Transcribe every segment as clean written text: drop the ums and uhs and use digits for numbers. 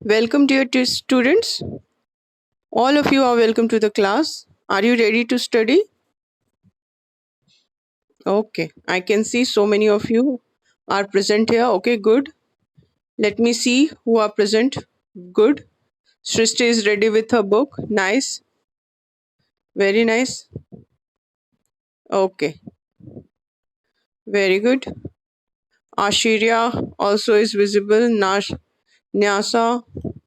Welcome, dear students. All of you are welcome to the class. Are you ready to study? Okay, I can see so many of you are present here. Okay, good. Let me see who are present. Good. Srishti is ready with her book. Nice. Very nice. Okay, very good. Ashirya also is visible. Nyasa.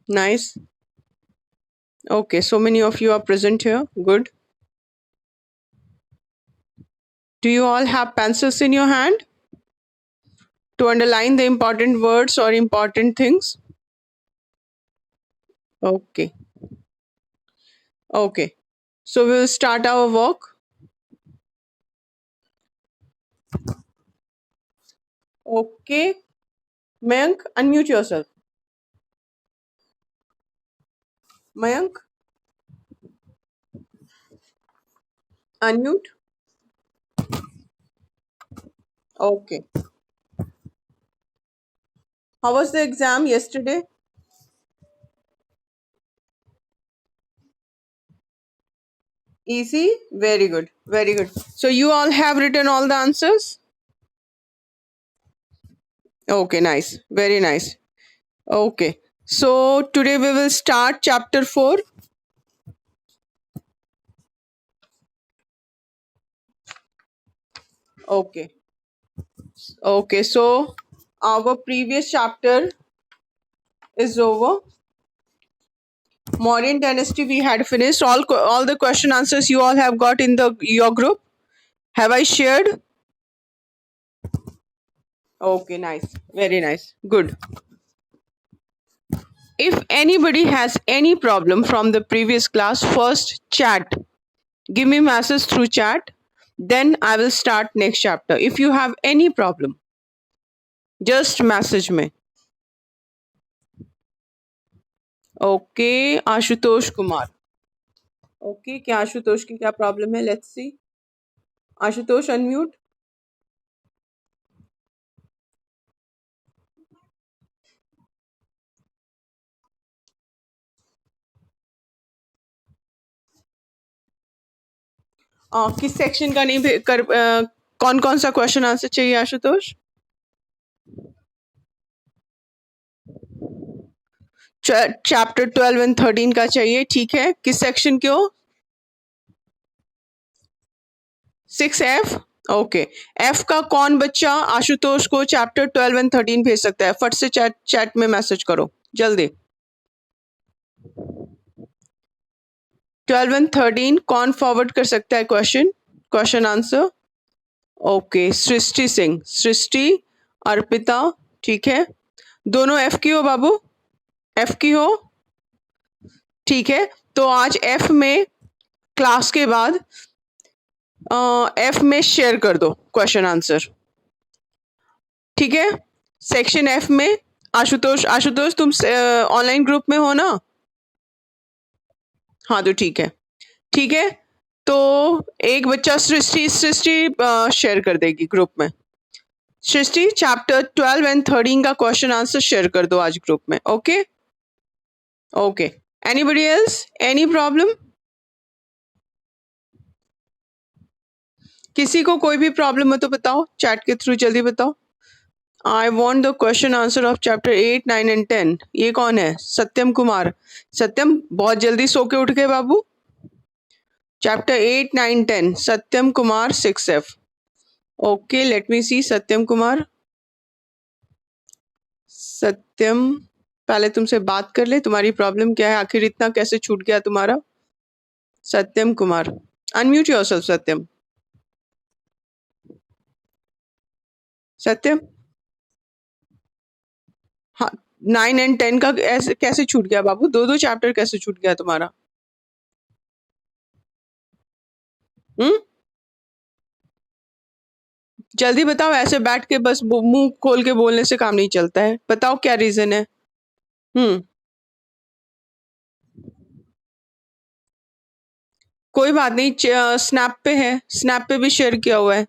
Nice. Okay, so many of you are present here. Good. Do you all have pencils in your hand to underline the important words or important things? Okay. Okay. So we will start our work. Okay. Mayank, unmute yourself. Mayank, unmute. Okay. How was the exam yesterday? Easy? Very good. Very good. So you all have written all the answers? Okay, nice. Very nice. Okay. So today we will start chapter 4. Okay. Okay. So our previous chapter is over. Mauryan dynasty we had finished. All the question answers you all have got in your group. Have I shared? Okay, nice. Very nice. Good. If anybody has any problem from the previous class, first chat. Give me message through chat. Then I will start next chapter. If you have any problem, just message me. Okay, Ashutosh Kumar. Okay, क्या आशुतोष की क्या problem है? Let's see. Ashutosh unmute. किस section का नहीं कौन कौन सा क्वेश्चन आंसर चाहिए आशुतोष? चैप्टर 12 एंड 13 का चाहिए. ठीक है, किस सेक्शन के हो? 6F. ओके. F का कौन बच्चा आशुतोष को चैप्टर 12 एंड 13 भेज सकता है? फट से चैट में मैसेज करो जल्दी. 12 एंड 13 कौन फॉरवर्ड कर सकता है क्वेश्चन आंसर? ओके, सृष्टि सिंह. सृष्टि, अर्पिता. ठीक है, दोनों F की हो बाबू? F की हो? ठीक है, तो आज F में क्लास के बाद F में शेयर कर दो क्वेश्चन आंसर. ठीक है, सेक्शन F में आशुतोष तुम ऑनलाइन ग्रुप में हो ना? हाँ, तो ठीक है. ठीक है, तो एक बच्चा सृष्टि शेयर कर देगी ग्रुप में. सृष्टि चैप्टर 12 एंड 13 का क्वेश्चन आंसर शेयर कर दो आज ग्रुप में. Okay okay. Anybody else? Any problem? किसी को कोई भी प्रॉब्लम हो तो बताओ, चैट के थ्रू जल्दी बताओ. I want the question answer of chapter 8, 9 and 10. ये कौन है? सत्यम कुमार. सत्यम बहुत जल्दी सो के उठ गए बाबू. Chapter 8, 9, 10 Satyam Kumar 6F. Okay, let me see. Satyam Kumar. Satyam, पहले तुमसे बात कर ले. तुम्हारी प्रॉब्लम क्या है? आखिर इतना कैसे छूट गया तुम्हारा? सत्यम कुमार, अनम्यूट योरसेल्फ. सत्यम. सत्यम, हाँ. 9 एंड 10 का ऐसे कैसे छूट गया बाबू? दो चैप्टर कैसे छूट गया तुम्हारा? जल्दी बताओ. ऐसे बैठ के बस मुंह खोल के बोलने से काम नहीं चलता है. बताओ क्या रीजन है. कोई बात नहीं. स्नैप पे है, स्नैप पे भी शेयर किया हुआ है,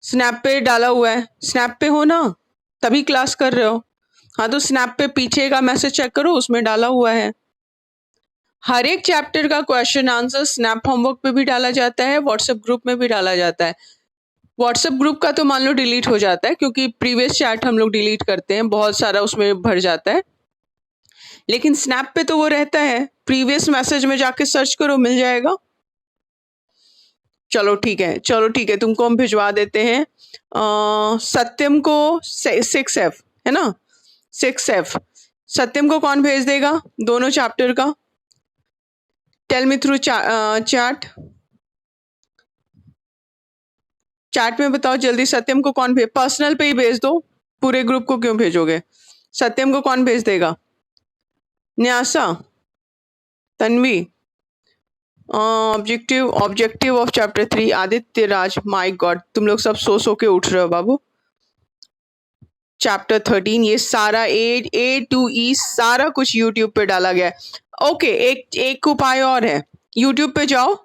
स्नैप पे डाला हुआ है. स्नैप पे हो ना, तभी क्लास कर रहे हो. हाँ तो स्नैप पे पीछे का मैसेज चेक करो, उसमें डाला हुआ है। हर एक चैप्टर का क्वेश्चन आंसर स्नैप होमवर्क पे भी डाला जाता है, व्हाट्सएप ग्रुप में भी डाला जाता है। व्हाट्सएप ग्रुप का तो मान लो डिलीट हो जाता है क्योंकि प्रीवियस चैट हम लोग डिलीट करते हैं, बहुत सारा उसमें भर जाता है। लेकिन स्नैप पे तो वो रहता है, प्रीवियस मैसेज में जाके सर्च करो, मिल जाएगा। चलो ठीक है, चलो ठीक है, तुमको हम भिजवा देते हैं। सत्यम को 6F है ना, 6F। सत्यम को कौन भेज देगा दोनों चैप्टर का? Tell me through chat. Chat में बताओ जल्दी, सत्यम को कौन भेज, पर्सनल पे ही भेज दो, पूरे ग्रुप को क्यों भेजोगे? सत्यम को कौन भेज देगा? Nyasa, Tanvi. Objective of chapter 3, Aditya Raj. My God, तुम लोग सब सो के उठ रहे हो बाबू। चैप्टर 13, ये सारा ए टू ई सारा कुछ यूट्यूब पे डाला गया है। ओके, एक उपाय और है, यूट्यूब पे जाओ,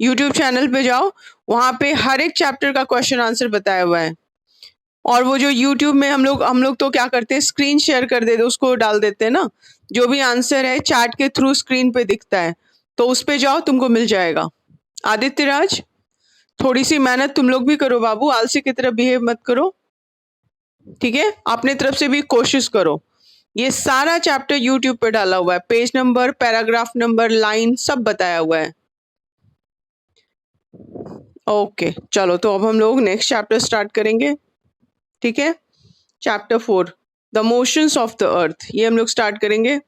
यूट्यूब चैनल पे जाओ, वहां पे हर एक चैप्टर का क्वेश्चन आंसर बताया हुआ है। और वो जो यूट्यूब में हम लोग तो क्या करते हैं, स्क्रीन शेयर कर देते, उसको डाल देते हैं ना, जो भी आंसर है चैट के थ्रू स्क्रीन पे दिखता है, तो उस पे जाओ, तुमको मिल जाएगा। आदित्य राज, थोड़ी सी मेहनत तुम लोग भी करो बाबू, आलसी की तरह बिहेव मत करो, ठीक है? अपने तरफ से भी कोशिश करो। ये सारा चैप्टर यूट्यूब पे डाला हुआ है, page number, paragraph number, line सब बताया हुआ है। ओके चलो, तो अब हम लोग नेक्स्ट चैप्टर स्टार्ट करेंगे, ठीक है? Chapter 4, the motions of the earth, ये हम लोग स्टार्ट करेंगे।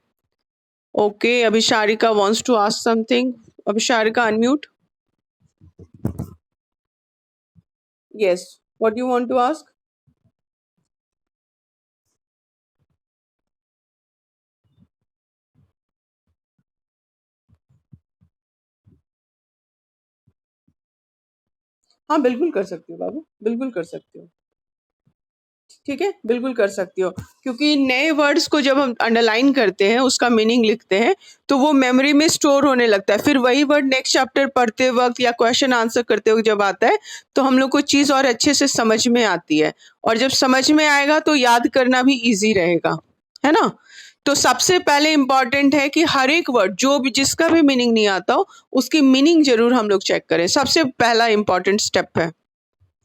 Okay, Abhisharika wants to ask something. Abhisharika, unmute. Yes, what you want to ask? हाँ बिल्कुल कर सकती हो बाबू, बिल्कुल कर सकती हो, ठीक है, बिल्कुल कर सकती हो। क्योंकि नए वर्ड्स को जब हम अंडरलाइन करते हैं, उसका मीनिंग लिखते हैं, तो वो मेमोरी में स्टोर होने लगता है। फिर वही वर्ड नेक्स्ट चैप्टर पढ़ते वक्त या क्वेश्चन आंसर करते वक्त जब आता है, तो हम लोग को चीज़ और अच्छे से समझ में आती है। और जब समझ में आएगा तो याद करना भी ईजी रहेगा, है ना? तो सबसे पहले इम्पॉर्टेंट है कि हर एक वर्ड जो भी, जिसका भी मीनिंग नहीं आता हो, उसकी मीनिंग जरूर हम लोग चेक करें, सबसे पहला इम्पॉर्टेंट स्टेप है,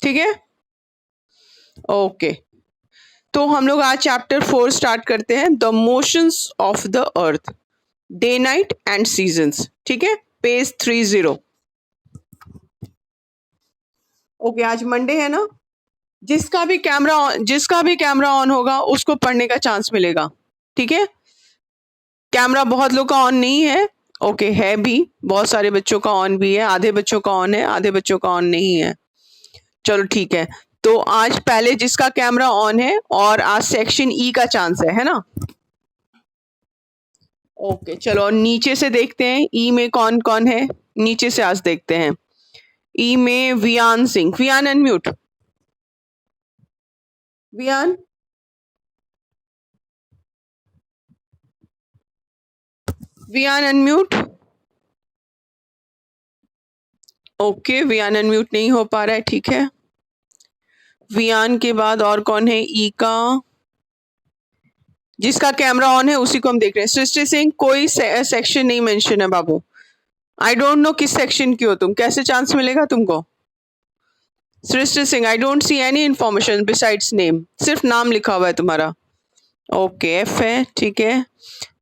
ठीक है? ओके, तो हम लोग आज चैप्टर 4 स्टार्ट करते हैं, the motions of the earth, day night and seasons, ठीक है? पेज 30। ओके, आज मंडे है ना, जिसका भी कैमरा ऑन होगा उसको पढ़ने का चांस मिलेगा, ठीक है? कैमरा बहुत लोग का ऑन नहीं है, ओके, है भी, बहुत सारे बच्चों का ऑन भी है, आधे बच्चों का ऑन है, आधे बच्चों का ऑन नहीं है। चलो ठीक है, तो आज पहले जिसका कैमरा ऑन है, और आज सेक्शन ई का चांस है ना? ओके चलो, और नीचे से देखते हैं ई में कौन कौन है, नीचे से आज देखते हैं। ई में Viaan Singh, Viaan unmute, Viaan, Viaan unmute. Okay, Viaan unmute नहीं हो पा रहा है, ठीक है। वियान के बाद और कौन है ई का? जिसका कैमरा ऑन है उसी को हम देख रहे हैं, सृष्टि सिंह। कोई सेक्शन नहीं मेंशन है बाबू, आई डोंट नो किस सेक्शन की हो तुम, कैसे चांस मिलेगा तुमको? Srishti Singh, I don't see any information besides name, सिर्फ नाम लिखा हुआ है तुम्हारा। ओके, एफ है, ठीक है।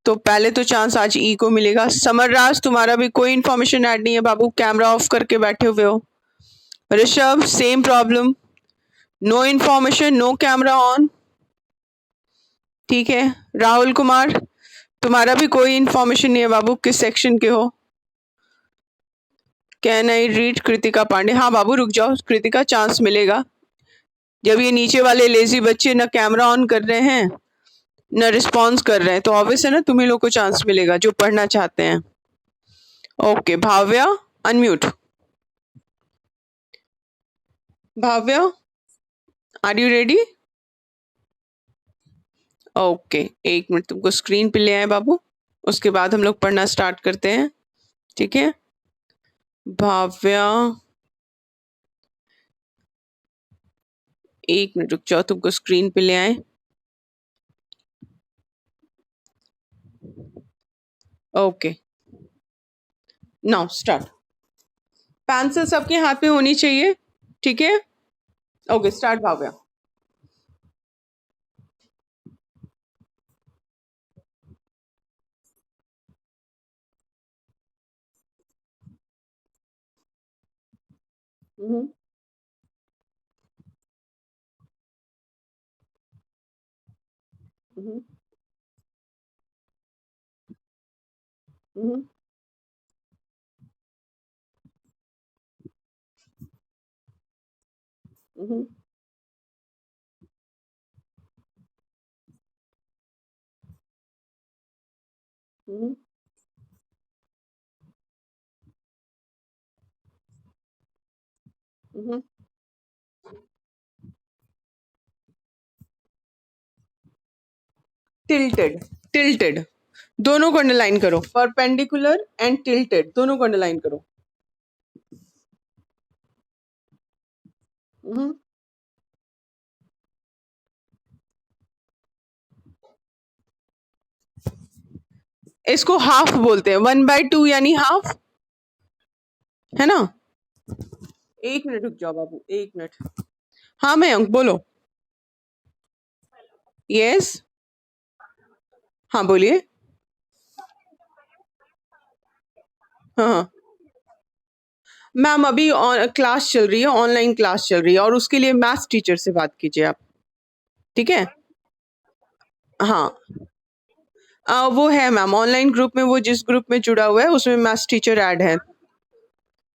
तो पहले तो चांस आज ई को मिलेगा। समर राज, तुम्हारा भी कोई इन्फॉर्मेशन ऐड नहीं है बाबू, कैमरा ऑफ करके बैठे हुए हो। Rishabh, same problem, no information, no camera on, ठीक है। राहुल कुमार, तुम्हारा भी कोई इन्फॉर्मेशन नहीं है बाबू, किस सेक्शन के हो? Can I read? Kritika Pandey, हाँ बाबू रुक जाओ, कृतिका चांस मिलेगा। जब ये नीचे वाले लेजी बच्चे ना कैमरा ऑन कर रहे हैं ना रिस्पॉन्स कर रहे हैं, तो ऑब्वियस है ना, तुम्ही लोग को चांस मिलेगा जो पढ़ना चाहते हैं। Okay, Bhavya unmute. Bhavya, are you ready? Okay, एक मिनट, तुमको स्क्रीन पे ले आए बाबू, उसके बाद हम लोग पढ़ना स्टार्ट करते हैं, ठीक है? भाव्या, एक मिनट रुक जाओ, तुमको स्क्रीन पे ले आए। Okay, now start. पेंसिल सबके हाथ में होनी चाहिए, ठीक है? Okay, start Bhavya. Hmm, hmm, hmm, hmm, hmm, hmm. Tilted, tilted, दोनों को अंडरलाइन करो। परपेंडिकुलर एंड टिल्टेड दोनों को अंडरलाइन करो। हम्म, इसको हाफ बोलते हैं, 1/2 यानी हाफ, है ना? एक मिनट रुक जाओ बाबू, एक मिनट। हाँ मयंक बोलो। यस, हाँ बोलिए। हाँ हाँ मैम, अभी क्लास चल रही है, ऑनलाइन क्लास चल रही है, और उसके लिए मैथ्स टीचर से बात कीजिए आप, ठीक है? हाँ, वो है मैम ऑनलाइन ग्रुप में, वो जिस ग्रुप में जुड़ा हुआ है उसमें मैथ्स टीचर ऐड है।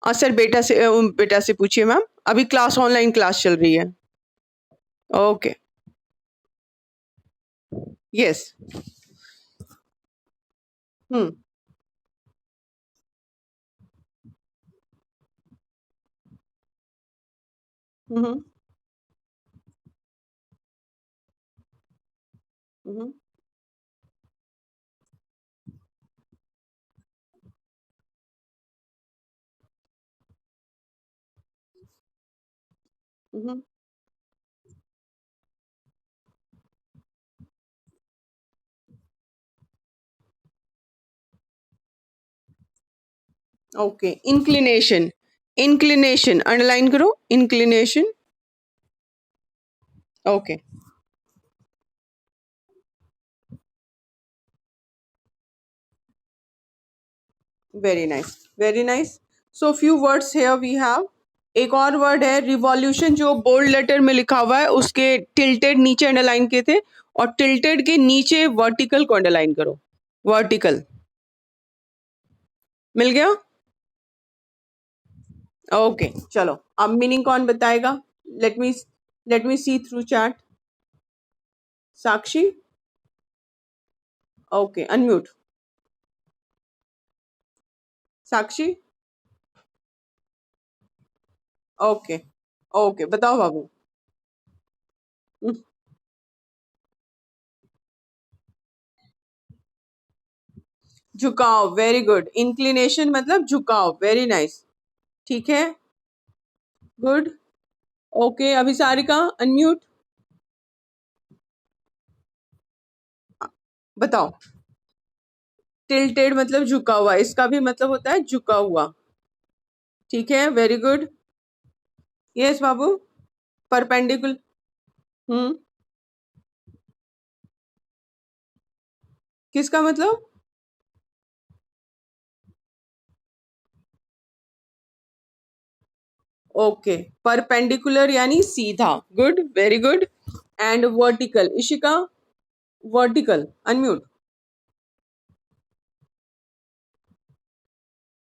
सर बेटा से पूछिए मैम, अभी क्लास ऑनलाइन क्लास चल रही है। Okay, yes. Hmm, hmm, hmm, hmm. Okay, inclination, inclination underline करो, inclination. Okay, very nice, very nice. So few words here we have. एक और वर्ड है रिवॉल्यूशन, जो बोल्ड लेटर में लिखा हुआ है उसके टिल्टेड नीचे अंडरलाइन किए थे, और टिल्टेड के नीचे वर्टिकल को अंडरलाइन करो। वर्टिकल, मिल गया? ओके, चलो अब मीनिंग कौन बताएगा? लेट मी लेट मी सी थ्रू चैट। साक्षी, okay, unmute. Sakshi, okay, okay, बताओ बाबू। हम्म, झुकाव, वेरी गुड। इंक्लिनेशन मतलब झुकाव, वेरी नाइस, ठीक है, गुड। ओके, अभी सारिका अनम्यूट, बताओ। टिल्टेड मतलब झुका हुआ, इसका भी मतलब होता है झुका हुआ, ठीक है, वेरी गुड। यस बाबू, परपेंडिकुलर। हम्म, किसका मतलब? ओके, परपेंडिकुलर यानी सीधा, good, very good. And vertical, Ishika, vertical, unmute.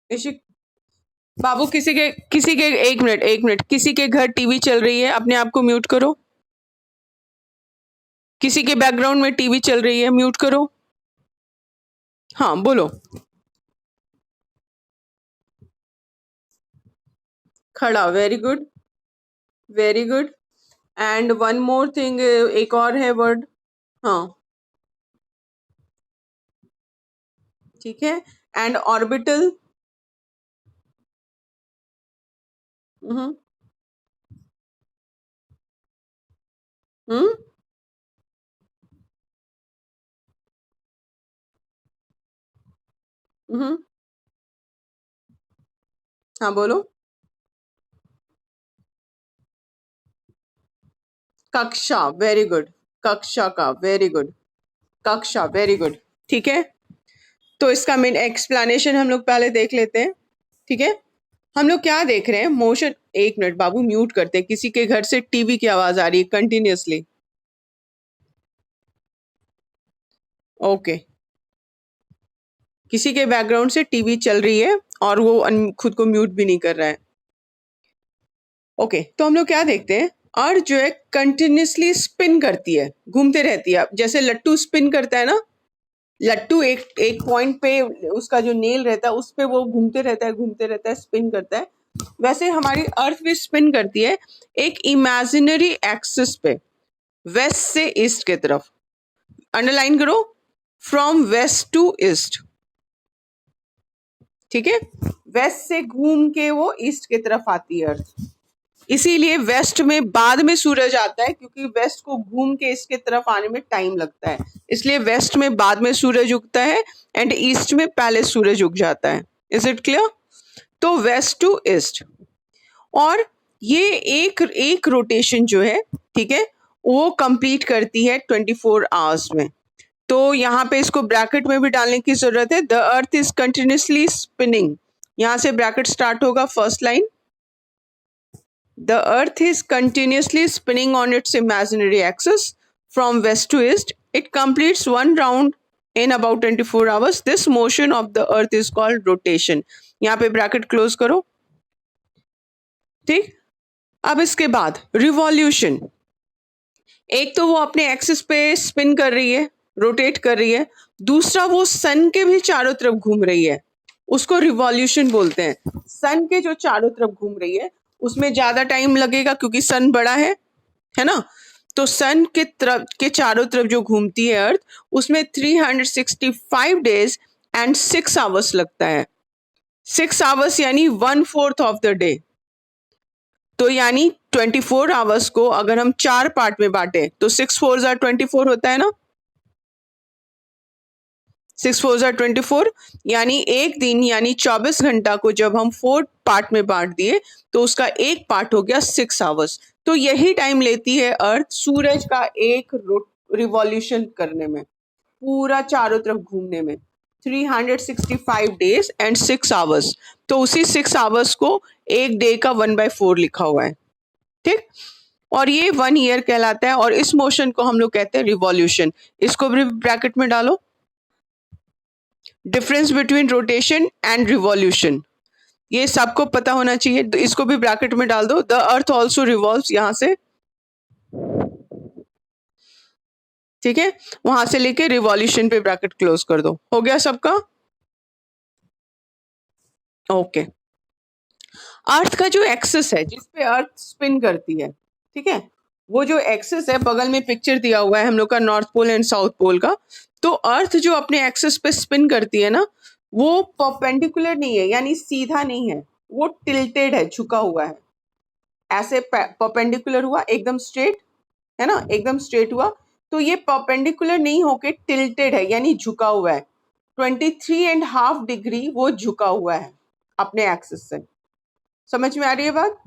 Ishik, बाबू किसी के एक मिनट, किसी के घर टीवी चल रही है, अपने आप को म्यूट करो। किसी के बैकग्राउंड में टीवी चल रही है, म्यूट करो। हाँ बोलो। खड़ा, very good, very good. And one more thing, एक और है वर्ड। हाँ, ठीक है। And orbital. हम्म, हम्म, हाँ बोलो। कक्षा, वेरी गुड। कक्षा का, वेरी गुड। कक्षा, वेरी गुड। ठीक है, तो इसका मेन एक्सप्लेनेशन हम लोग पहले देख लेते हैं। ठीक है, हम लोग क्या देख रहे हैं? मोशन। एक मिनट बाबू, म्यूट करते हैं। किसी के घर से टीवी की आवाज आ रही है कंटिन्यूअसली। ओके, किसी के बैकग्राउंड से टीवी चल रही है और वो खुद को म्यूट भी नहीं कर रहा है। ओके, तो हम लोग क्या देखते हैं? अर्थ जो है कंटिन्यूअसली स्पिन करती है, घूमते रहती है, जैसे लट्टू स्पिन करता है ना। लट्टू एक एक पॉइंट पे उसका जो नेल रहता है उस पे वो घूमते रहता है, घूमते रहता है, स्पिन करता है। वैसे हमारी अर्थ भी स्पिन करती है एक इमेजिनरी एक्सिस पे, वेस्ट से ईस्ट की तरफ। अंडरलाइन करो, फ्रॉम वेस्ट टू ईस्ट। ठीक है, वेस्ट से घूम के वो ईस्ट की तरफ आती है अर्थ। इसीलिए वेस्ट में बाद में सूरज आता है, क्योंकि वेस्ट को घूम के ईस्ट की तरफ आने में टाइम लगता है, इसलिए वेस्ट में बाद में सूरज उगता है एंड ईस्ट में पहले सूरज उग जाता है। Is it clear? तो वेस्ट टू ईस्ट, और ये एक एक रोटेशन जो है, ठीक है, वो कंप्लीट करती है 24 आवर्स में। तो यहाँ पे इसको ब्रैकेट में भी डालने की जरूरत है। The earth is continuously spinning, यहाँ से ब्रैकेट स्टार्ट होगा, first line. The earth is continuously spinning on its imaginary axis from west to east. It completes one round in about 24 hours. This motion of the earth is called rotation. यहाँ पे bracket close करो। ठीक, अब इसके बाद revolution. एक तो वो अपने एक्सिस पे स्पिन कर रही है, रोटेट कर रही है। दूसरा, वो सन के भी चारों तरफ घूम रही है, उसको रिवॉल्यूशन बोलते हैं। सन के जो चारों तरफ घूम रही है उसमें ज्यादा टाइम लगेगा क्योंकि सन बड़ा है ना। तो सन के तरफ के चारों तरफ जो घूमती है अर्थ, उसमें 365 डेज एंड 6 आवर्स लगता है। 6 आवर्स यानी 1/4 ऑफ द डे। तो यानी 24 आवर्स को अगर हम 4 पार्ट में बांटे तो 6 4 24 होता है ना। 6 4 24, यानी एक दिन यानी 24 घंटा को जब हम 4 पार्ट में बांट दिए तो उसका एक पार्ट हो गया 6 आवर्स। तो यही टाइम लेती है अर्थ सूरज का एक रिवॉल्यूशन करने में, पूरा चारों तरफ घूमने में। 365 डेज एंड 6 आवर्स। तो उसी 6 आवर्स को एक डे का 1/4 लिखा हुआ है। ठीक, और ये 1 ईयर कहलाता है, और इस मोशन को हम लोग कहते हैं रिवॉल्यूशन। इसको भी ब्रैकेट में डालो। Difference between rotation and revolution, ये सबको पता होना चाहिए, तो इसको भी ब्रैकेट में डाल दो। द अर्थ ऑल्सो रिवॉल्व्स, यहां से, ठीक है, वहां से लेके रिवॉल्यूशन पे ब्रैकेट क्लोज कर दो। हो गया सबका? ओके, अर्थ का जो एक्सिस है जिसपे अर्थ स्पिन करती है, ठीक है, वो जो एक्सिस है, बगल में पिक्चर दिया हुआ है हम लोग का north pole and south pole का। तो अर्थ जो अपने एक्सिस पे स्पिन करती है ना, वो परपेंडिकुलर नहीं है, यानी सीधा नहीं है, वो टिल्टेड है, झुका हुआ है। ऐसे परपेंडिकुलर हुआ एकदम स्ट्रेट, है ना, एकदम स्ट्रेट हुआ, तो ये परपेंडिकुलर नहीं होके टिल्टेड है, यानी झुका हुआ है। 23.5 डिग्री वो झुका हुआ है अपने एक्सिस से। समझ में आ रही है बात?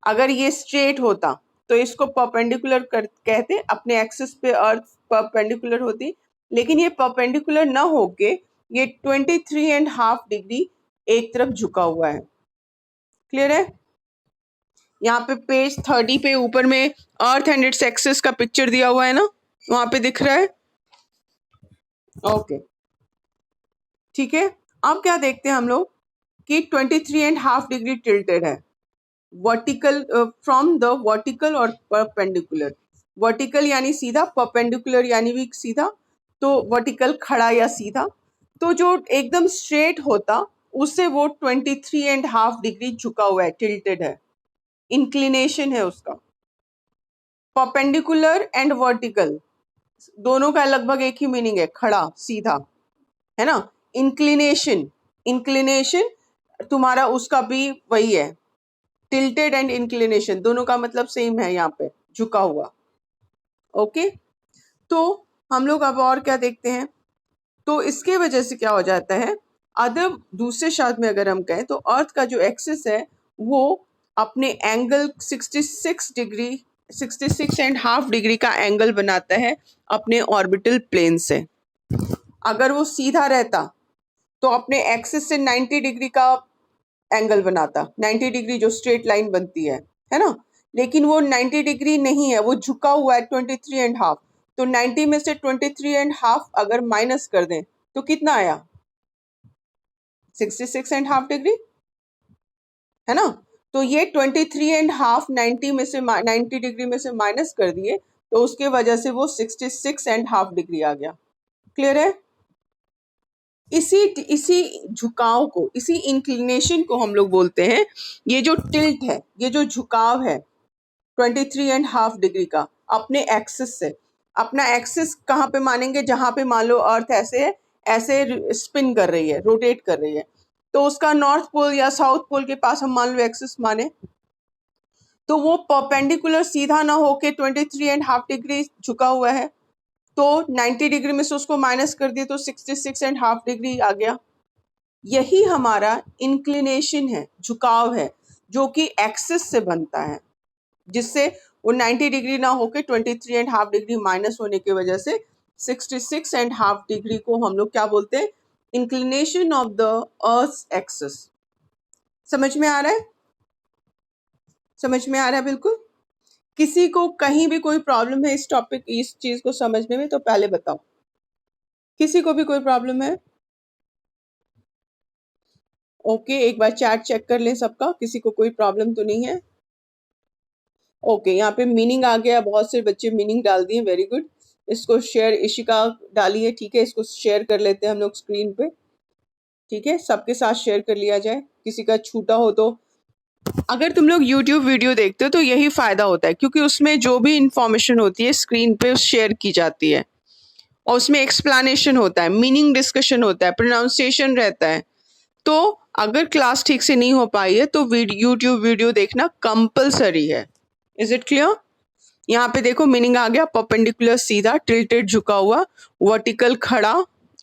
अगर ये स्ट्रेट होता तो इसको परपेंडिकुलर कहते, अपने एक्सिस पे अर्थ परपेंडिकुलर होती, लेकिन ये परपेंडिकुलर ना होके ये 23.5 डिग्री एक तरफ झुका हुआ है। क्लियर है? यहाँ पे पेज 30 पे ऊपर में अर्थ एंड इट्स एक्सिस का पिक्चर दिया हुआ है ना, वहां पे दिख रहा है। ओके, ठीक है, अब क्या देखते हैं हम लोग कि 23.5 डिग्री टिल्टेड है, वर्टिकल, फ्रॉम द वर्टिकल और परपेंडिकुलर। वर्टिकल यानी सीधा, परपेंडिकुलर यानी भी सीधा, तो वर्टिकल खड़ा या सीधा। तो जो एकदम स्ट्रेट होता उससे वो 23.5 डिग्री झुका हुआ है, टिल्टेड है, इंक्लिनेशन है उसका। परपेंडिकुलर एंड वर्टिकल दोनों का लगभग एक ही मीनिंग है, खड़ा सीधा, है ना। इंक्लिनेशन, इंक्लिनेशन तुम्हारा उसका भी वही है, टिल्टेड एंड इंक्लिनेशन दोनों का मतलब सेम है यहाँ पे, झुका हुआ। ओके, तो हम लोग अब और क्या देखते हैं? तो इसके वजह से क्या हो जाता है अदर दूसरे शब्द में अगर हम कहें तो अर्थ का जो एक्सिस है वो अपने एंगल 66 डिग्री 66.5 डिग्री का एंगल बनाता है अपने ऑर्बिटल प्लेन से। अगर वो सीधा रहता तो अपने एक्सिस से 90 डिग्री का एंगल बनाता, 90 डिग्री जो स्ट्रेट लाइन बनती है ना। लेकिन वो 90 डिग्री नहीं है, वो झुका हुआ है 23.5। तो 90 में से 23.5 अगर माइनस कर दें तो कितना आया? 66.5 डिग्री, है ना। तो ये 23.5 90 में से 90 डिग्री में से माइनस कर दिए तो उसके वजह से वो 66.5 डिग्री आ गया। क्लियर है? इसी झुकाव को, इसी इंक्लिनेशन को हम लोग बोलते हैं, ये जो टिल्ट है, ये जो झुकाव है 23.5 डिग्री का अपने एक्सिस से। अपना एक्सिस कहाँ पे मानेंगे? जहां पे मान लो अर्थ ऐसे ऐसे स्पिन कर रही है, रोटेट कर रही है, तो उसका नॉर्थ पोल या साउथ पोल के पास हम मान लो एक्सिस माने, तो वो परपेंडिकुलर सीधा ना होके 23.5 डिग्री झुका हुआ है, तो 90 डिग्री में से उसको माइनस कर दिए तो 66.5 डिग्री आ गया। यही हमारा इंक्लिनेशन है, झुकाव है, जो कि एक्सिस से बनता है, जिससे वो 90 डिग्री ना होके 23.5 डिग्री माइनस होने की वजह से 66.5 डिग्री को हम लोग क्या बोलते हैं? Inclination of the earth axis. समझ में आ रहा है? समझ में आ रहा है? बिल्कुल। किसी को कहीं भी कोई प्रॉब्लम है इस टॉपिक, इस चीज को समझने में, तो पहले बताओ। किसी को भी कोई प्रॉब्लम है? ओके, एक बार चैट चेक कर लें सबका, किसी को कोई प्रॉब्लम तो नहीं है? ओके, यहाँ पे मीनिंग आ गया, बहुत से बच्चे मीनिंग डाल दिए, वेरी गुड। इसको शेयर, इशिका डाली है, ठीक है, इसको शेयर कर लेते हैं हम लोग स्क्रीन पे, ठीक है, सबके साथ शेयर कर लिया जाए, किसी का छूटा हो तो। अगर तुम लोग YouTube वीडियो देखते हो तो यही फायदा होता है, क्योंकि उसमें जो भी इंफॉर्मेशन होती है स्क्रीन पे शेयर की जाती है, और उसमें एक्सप्लेनेशन होता है, मीनिंग डिस्कशन होता है, प्रोनाउंसिएशन रहता है। तो अगर क्लास ठीक से नहीं हो पाई है तो यूट्यूब वीडियो देखना कंपलसरी है। Is it clear? यहाँ पे देखो मीनिंग आ गया, परपेंडिकुलर सीधा, टिल्टेड झुका हुआ, वर्टिकल खड़ा,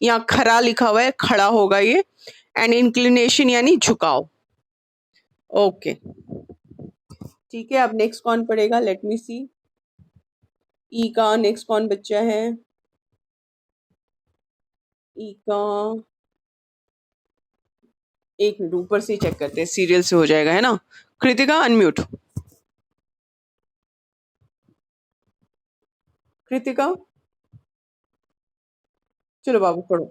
यहाँ खड़ा लिखा हुआ है, खड़ा होगा ये, एंड इंक्लिनेशन यानी झुकाव। ओके, ठीक है। अब नेक्स्ट कौन पढ़ेगा? लेट मी सी। ई का नेक्स्ट कौन बच्चा है? ई का एक मिनट, ऊपर से चेक करते हैं, सीरियल से हो जाएगा, है ना। कृतिका अनम्यूट। कृतिका, चलो बाबू पढ़ो।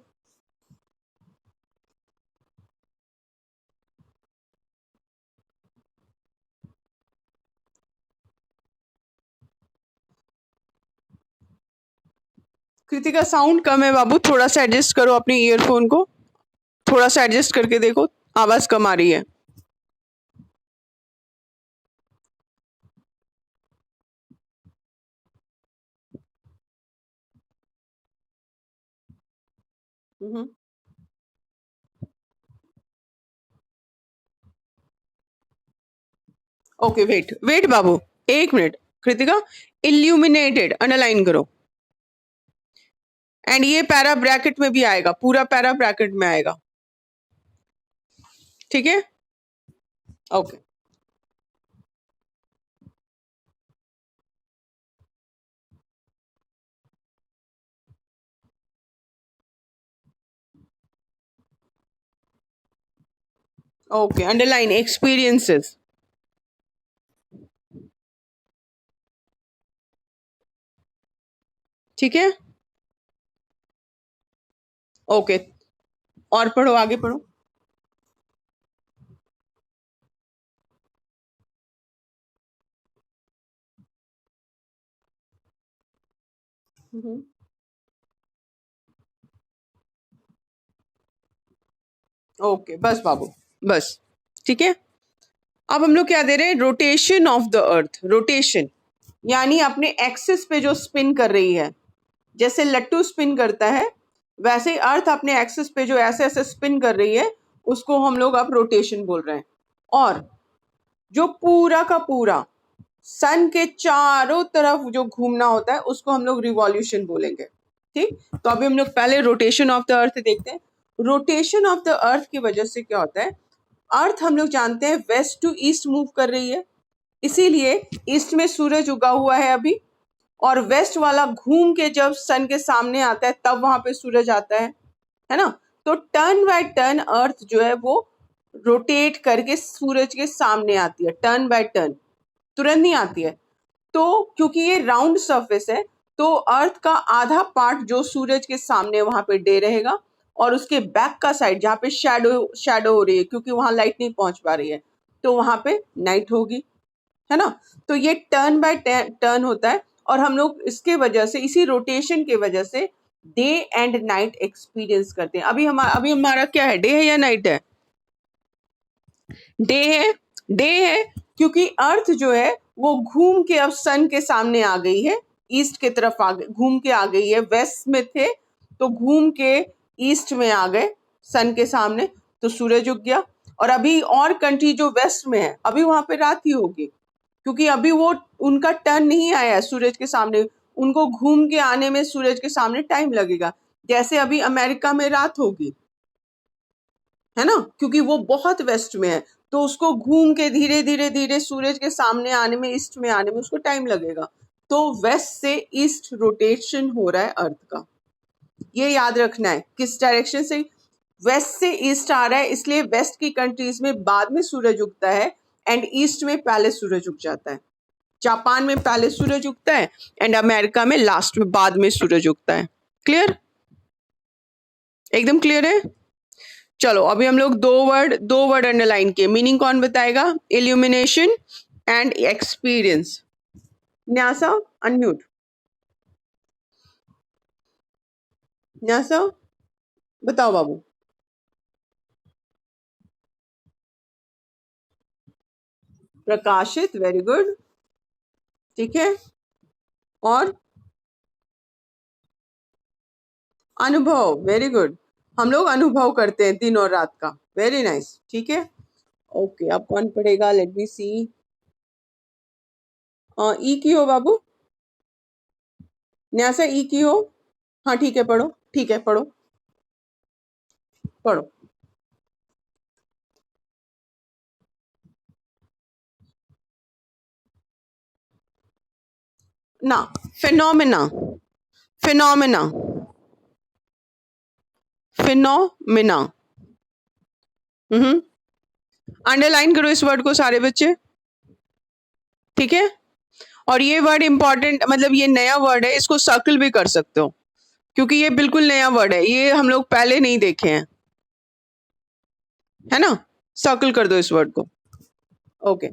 कृतिका साउंड कम है बाबू, थोड़ा सा एडजस्ट करो अपने ईयरफोन को, थोड़ा सा एडजस्ट करके देखो, आवाज कम आ रही है। ओके, वेट वेट बाबू, एक मिनट। कृतिका, इल्यूमिनेटेड अंडरलाइन करो, एंड ये पैरा ब्रैकेट में भी आएगा, पूरा पैरा ब्रैकेट में आएगा, ठीक है। ओके, ओके, अंडरलाइन एक्सपीरियंसेस, ठीक है। ओके, और पढ़ो, आगे पढ़ो। ओके, बस बाबू, बस, ठीक है। अब हम लोग क्या दे रहे हैं? Rotation of the earth. Rotation यानी अपने एक्सिस पे जो स्पिन कर रही है, जैसे लट्टू स्पिन करता है, वैसे ही अर्थ अपने एक्सिस पे जो ऐसे ऐसे स्पिन कर रही है, उसको हम लोग अब रोटेशन बोल रहे हैं। और जो पूरा का पूरा सन के चारों तरफ जो घूमना होता है उसको हम लोग रिवॉल्यूशन बोलेंगे, ठीक। तो अभी हम लोग पहले रोटेशन ऑफ द अर्थ देखते हैं। रोटेशन ऑफ द अर्थ की वजह से क्या होता है, अर्थ हम लोग जानते हैं वेस्ट टू ईस्ट मूव कर रही है, इसीलिए ईस्ट में सूरज उगा हुआ है अभी, और वेस्ट वाला घूम के जब सन के सामने आता है तब वहां पे सूरज आता है ना। तो टर्न बाय टर्न अर्थ जो है वो रोटेट करके सूरज के सामने आती है, टर्न बाय टर्न, तुरंत नहीं आती है। तो क्योंकि ये राउंड सरफेस है तो अर्थ का आधा पार्ट जो सूरज के सामने वहां पे डे रहेगा, और उसके बैक का साइड जहाँ पे शैडो शैडो हो रही है क्योंकि वहां लाइट नहीं पहुंच पा रही है तो वहां पे नाइट होगी, है ना। तो ये टर्न बाय टर्न होता है, और हम लोग इसके वजह से, इसी रोटेशन के वजह से डे एंड नाइट एक्सपीरियंस करते हैं। अभी हमारा क्या है, डे है या नाइट है? डे है, डे है, क्योंकि अर्थ जो है वो घूम के अब सन के सामने आ गई है, ईस्ट की तरफ आ गई, घूम के आ गई है। वेस्ट में थे तो घूम के ईस्ट में आ गए सन के सामने, तो सूरज उग गया। और अभी और कंट्री जो वेस्ट में है अभी वहां पे रात ही होगी, क्योंकि अभी वो उनका टर्न नहीं आया है सूरज के सामने, उनको घूम के आने में सूरज के सामने टाइम लगेगा। जैसे अभी अमेरिका में रात होगी, है ना, क्योंकि वो बहुत वेस्ट में है तो उसको घूम के धीरे धीरे धीरे सूरज के सामने आने में, ईस्ट में आने में उसको टाइम लगेगा। तो वेस्ट से ईस्ट रोटेशन हो रहा है अर्थ का, ये याद रखना है। किस डायरेक्शन से? वेस्ट से ईस्ट आ रहा है, इसलिए वेस्ट की कंट्रीज में बाद में सूरज उगता है एंड ईस्ट में पहले सूरज उग जाता है। जापान में पहले सूरज उगता है एंड अमेरिका में लास्ट में, बाद में सूरज उगता है। क्लियर? एकदम क्लियर है? चलो अभी हम लोग दो वर्ड अंडरलाइन किए, मीनिंग कौन बताएगा? Illumination and experience. Nyasa unmute, Nyasa बताओ बाबू। प्रकाशित, वेरी गुड, ठीक है। और अनुभव, वेरी गुड, हम लोग अनुभव करते हैं दिन और रात का, वेरी नाइस, ठीक है। ओके, अब कौन पढ़ेगा? लेट मी सी। ई की हो बाबू, न्यासा ई की हो? हाँ ठीक है, पढ़ो, ठीक है, पढ़ो पढ़ो। ना, फिनोमिना, फिनोमिना, फिनोमिना। अंडरलाइन करो इस वर्ड को सारे बच्चे, ठीक है। और ये वर्ड इंपॉर्टेंट, मतलब ये नया वर्ड है, इसको सर्कल भी कर सकते हो क्योंकि ये बिल्कुल नया वर्ड है, ये हम लोग पहले नहीं देखे हैं, है ना। सर्कल कर दो इस वर्ड को। ओके।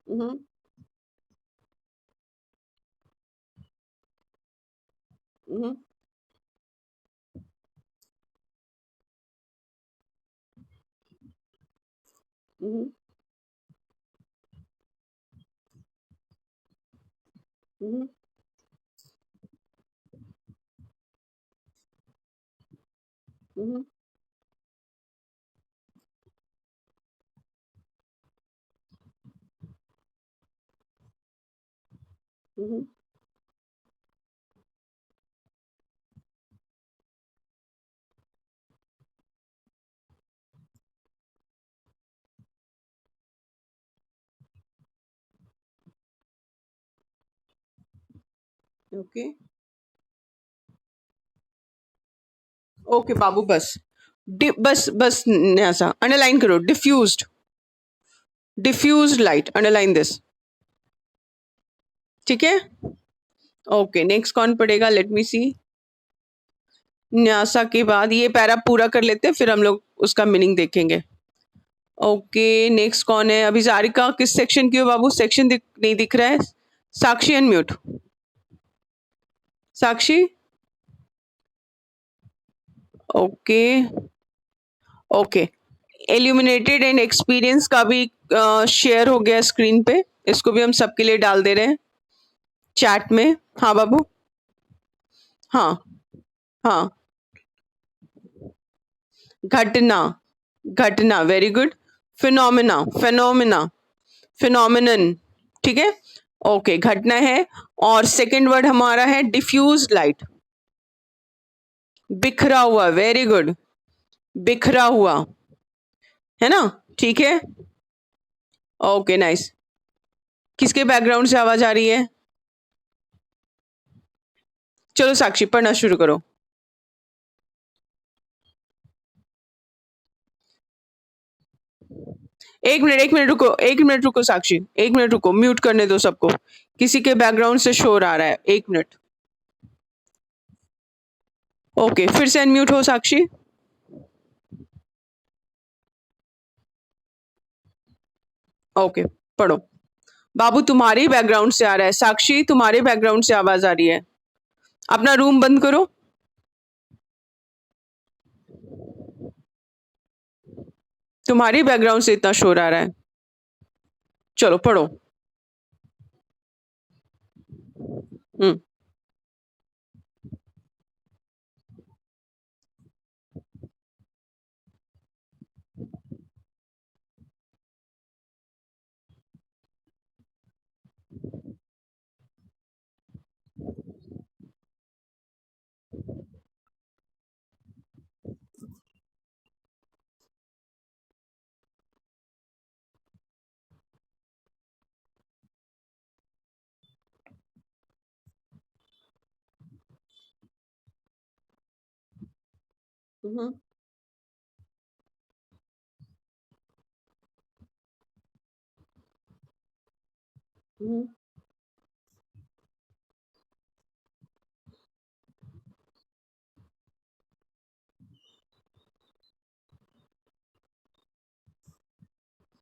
हम्म hmm hmm hmm hmm hmm okay okay बाबू, बस बस बस न्यासा अंडरलाइन करो, diffused, diffused light, underline this, ठीक है। ओके, नेक्स्ट कौन पढ़ेगा? लेट मी सी। न्यासा के बाद ये पैरा पूरा कर लेते हैं, फिर हम लोग उसका मीनिंग देखेंगे। ओके, नेक्स्ट कौन है? अभी जारिका किस सेक्शन की हो बाबू? सेक्शन नहीं दिख रहा है। Sakshi unmute, Sakshi. Okay okay, illuminated and experience का भी शेयर हो गया स्क्रीन पे, इसको भी हम सबके लिए डाल दे रहे हैं चैट में। हाँ बाबू, हाँ हाँ, घटना, घटना, very good. Phenomena, phenomena, phenomenon, ठीक है। ओके, घटना है। और सेकंड वर्ड हमारा है डिफ्यूज लाइट, बिखरा हुआ, वेरी गुड, बिखरा हुआ, है ना? ठीक है, ओके नाइस। किसके बैकग्राउंड से आवाज आ रही है? चलो साक्षी पढ़ना शुरू करो। एक मिनट रुको, एक मिनट रुको साक्षी, एक मिनट रुको, म्यूट करने दो सबको, किसी के बैकग्राउंड से शोर आ रहा है, एक मिनट। ओके, फिर से अनम्यूट हो साक्षी। ओके, पढ़ो। बाबू तुम्हारे बैकग्राउंड से आ रहा है, साक्षी तुम्हारे बैकग्राउंड से आवाज आ रही है, अपना रूम बंद करो। तुम्हारी बैकग्राउंड से इतना शोर आ रहा है। चलो पढ़ो। Hmm hmm hmm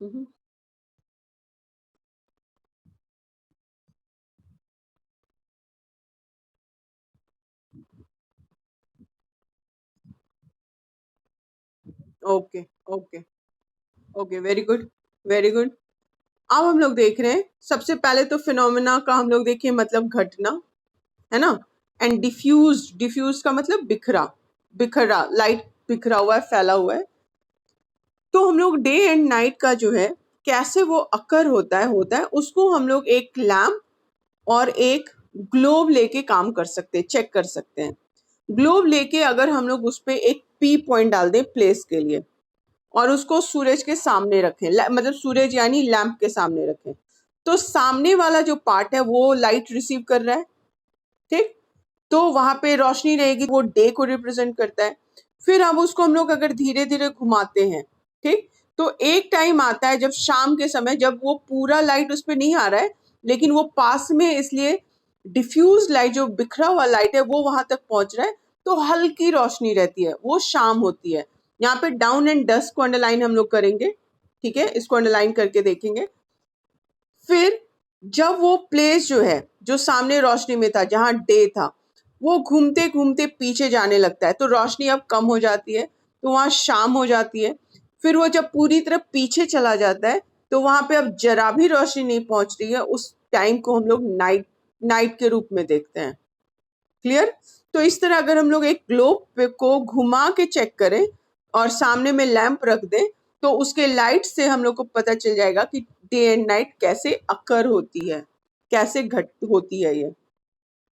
hmm okay okay okay, very good, very good. अब हम लोग देख रहे हैं, सबसे पहले तो फिनोमेना का हम लोग देखिए, मतलब घटना, है ना? एंड डिफ्यूज, डिफ्यूज का मतलब बिखरा, बिखरा, लाइट बिखरा हुआ है, फैला हुआ है। तो हम लोग डे एंड नाइट का जो है, कैसे वो अकर होता है उसको हम लोग एक लैम्प और एक ग्लोब लेके काम कर सकते हैं, चेक कर सकते हैं। ग्लोब लेके अगर हम लोग उस पे एक पी पॉइंट डाल दें प्लेस के लिए, और उसको सूरज के सामने रखें, मतलब सूरज यानी लैंप के सामने रखें, तो सामने वाला जो पार्ट है वो लाइट रिसीव कर रहा है, ठीक? तो वहां पे रोशनी रहेगी, वो डे को रिप्रेजेंट करता है। फिर अब उसको हम लोग अगर धीरे धीरे घुमाते हैं, ठीक, तो एक टाइम आता है जब शाम के समय, जब वो पूरा लाइट उस पर नहीं आ रहा है, लेकिन वो पास में, इसलिए डिफ्यूज लाइट, जो बिखरा हुआ लाइट है, वो वहां तक पहुंच रहा है, तो हल्की रोशनी रहती है, वो शाम होती है। यहाँ पे डाउन एंड डस्क को अंडरलाइन हम लोग करेंगे, ठीक है, इसको अंडरलाइन करके देखेंगे। फिर जब वो प्लेस जो है, जो सामने रोशनी में था, जहां डे था, वो घूमते घूमते पीछे जाने लगता है, तो रोशनी अब कम हो जाती है, तो वहां शाम हो जाती है। फिर वो जब पूरी तरह पीछे चला जाता है, तो वहां पे अब जरा भी रोशनी नहीं पहुंच रही है, उस टाइम को हम लोग नाइट, नाइट के रूप में देखते हैं। क्लियर? तो इस तरह अगर हम लोग एक ग्लोब को घुमा के चेक करें और सामने में लैंप रख दें, तो उसके लाइट से हम लोग को पता चल जाएगा कि डे एंड नाइट कैसे अकर होती है, कैसे घट होती है ये।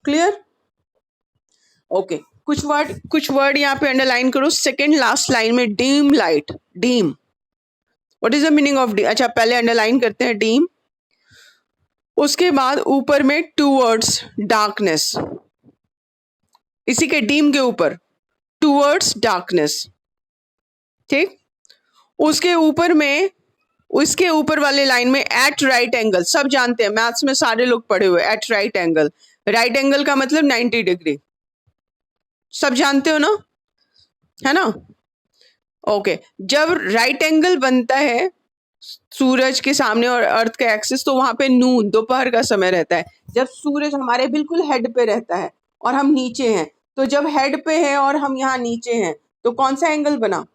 क्लियर? ओके, कुछ वर्ड यहाँ पे अंडरलाइन करो। सेकेंड लास्ट लाइन में dim light, dim, what is the meaning of D? अच्छा, पहले अंडरलाइन करते हैं डीम, उसके बाद ऊपर में टू वर्ड्स, डार्कनेस, इसी के डीम के ऊपर टूवर्ड्स डार्कनेस, ठीक? उसके ऊपर में, उसके ऊपर वाले लाइन में एट राइट एंगल, सब जानते हैं, मैथ्स में सारे लोग पढ़े हुए, at right angle, right angle का मतलब 90 डिग्री, सब जानते हो ना, है ना? ओके, जब राइट एंगल बनता है सूरज के सामने और अर्थ का एक्सिस, तो वहां पे नून, दोपहर का समय रहता है, जब सूरज हमारे बिल्कुल हेड पे रहता है और हम नीचे हैं। तो जब हेड पे है और हम यहाँ नीचे हैं, तो कौन सा एंगल बना?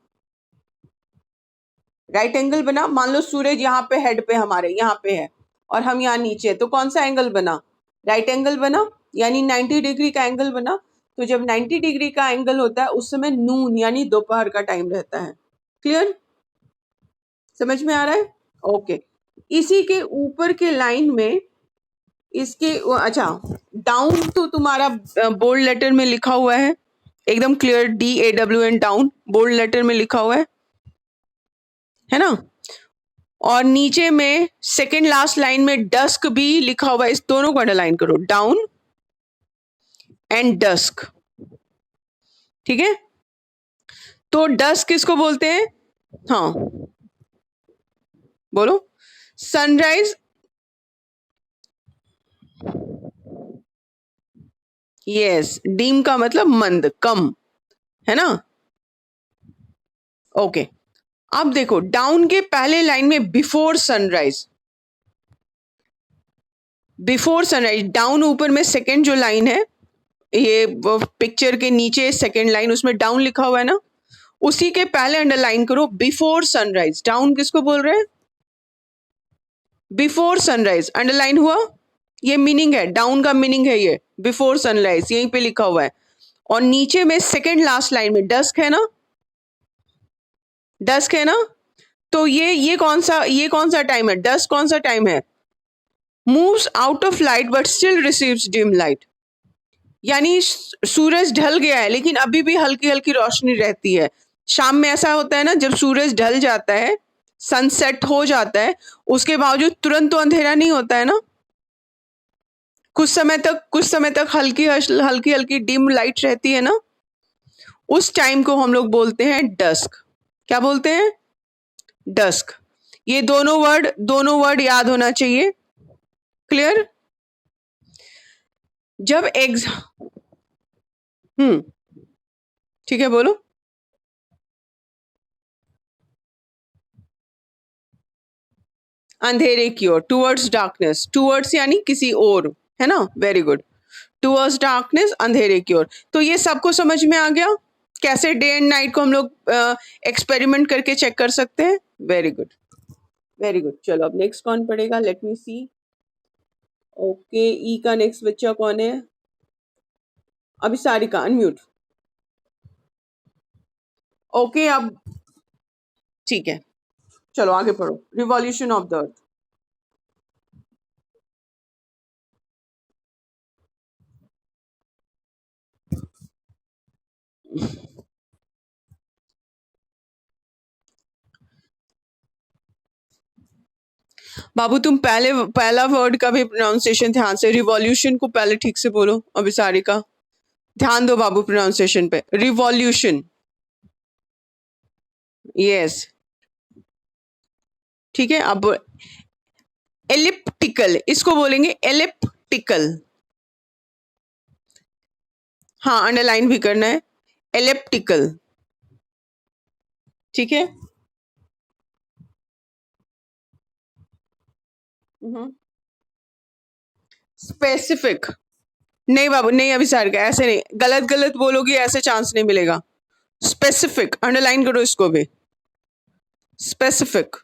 राइट एंगल बना। मान लो सूरज यहाँ पे हेड पे, हमारे यहाँ पे है और हम यहाँ नीचे है, तो कौन सा एंगल बना? राइट एंगल बना, यानी 90 डिग्री का एंगल बना। तो जब 90 डिग्री का एंगल होता है, उस समय नून यानी दोपहर का टाइम रहता है। क्लियर? समझ में आ रहा है? ओके, इसी के ऊपर के लाइन में इसके, अच्छा, डाउन तो तुम्हारा बोल्ड लेटर में लिखा हुआ है, एकदम clear, DAWN dawn bold letter में लिखा हुआ है ना। और नीचे में सेकेंड लास्ट लाइन में डस्क भी लिखा हुआ है, इस दोनों को अंडरलाइन करो, डाउन एंड डस्क। ठीक है, तो डस्क किसको बोलते हैं? हाँ बोलो। सनराइज, यस, डीम का मतलब मंद, कम, है ना। ओके, अब देखो डाउन के पहले लाइन में before sunrise, before sunrise, down ऊपर में सेकेंड जो लाइन है, ये पिक्चर के नीचे सेकेंड लाइन, उसमें डाउन लिखा हुआ है ना, उसी के पहले अंडरलाइन करो बिफोर सनराइज। डाउन किसको बोल रहे हैं? बिफोर सनराइज, अंडरलाइन हुआ। ये मीनिंग है, डाउन का मीनिंग है ये, बिफोर सनराइज, यहीं पे लिखा हुआ है। और नीचे में सेकेंड लास्ट लाइन में डस्क है ना, डस्क है ना, तो ये कौन सा टाइम है? डस्क कौन सा टाइम है? Moves out of light but still receives dim light, यानी सूरज ढल गया है लेकिन अभी भी हल्की हल्की रोशनी रहती है। शाम में ऐसा होता है ना, जब सूरज ढल जाता है, सनसेट हो जाता है, उसके बावजूद तुरंत तो अंधेरा नहीं होता है ना, कुछ समय तक हल्की हल्की हल्की डिम लाइट रहती है ना, उस टाइम को हम लोग बोलते हैं डस्क। क्या बोलते हैं? डस्क। ये दोनों वर्ड याद होना चाहिए। क्लियर? जब एग्ज ठीक है, बोलो। अंधेरे की ओर, टूवर्ड्स डार्कनेस, टूवर्ड्स यानी किसी और, है ना, वेरी गुड, टूवर्ड्स डार्कनेस, अंधेरे की ओर। तो ये सबको समझ में आ गया कैसे डे एंड नाइट को हम लोग एक्सपेरिमेंट करके चेक कर सकते हैं। Very good, very good. चलो अब नेक्स्ट कौन पढ़ेगा? लेट मी सी। ओके, ई का नेक्स्ट बच्चा कौन है? अभी सारिका, अनम्यूट। ओके, अब ठीक है, चलो आगे पढ़ो। Revolution of the earth. बाबू तुम पहला वर्ड का भी प्रोनाउंसिएशन ध्यान से, रिवॉल्यूशन को पहले ठीक से बोलो। अभी सारिका ध्यान दो बाबू प्रोनाउंसिएशन पे, रिवॉल्यूशन, यस, ठीक है। अब एलिप्टिकल, इसको बोलेंगे एलिप्टिकल, हाँ अंडरलाइन भी करना है, एलिप्टिकल, ठीक है। स्पेसिफिक, नहीं बाबू नहीं, अभी सारिका ऐसे नहीं, गलत गलत बोलोगी ऐसे चांस नहीं मिलेगा। स्पेसिफिक, अंडरलाइन करो इसको भी, स्पेसिफिक।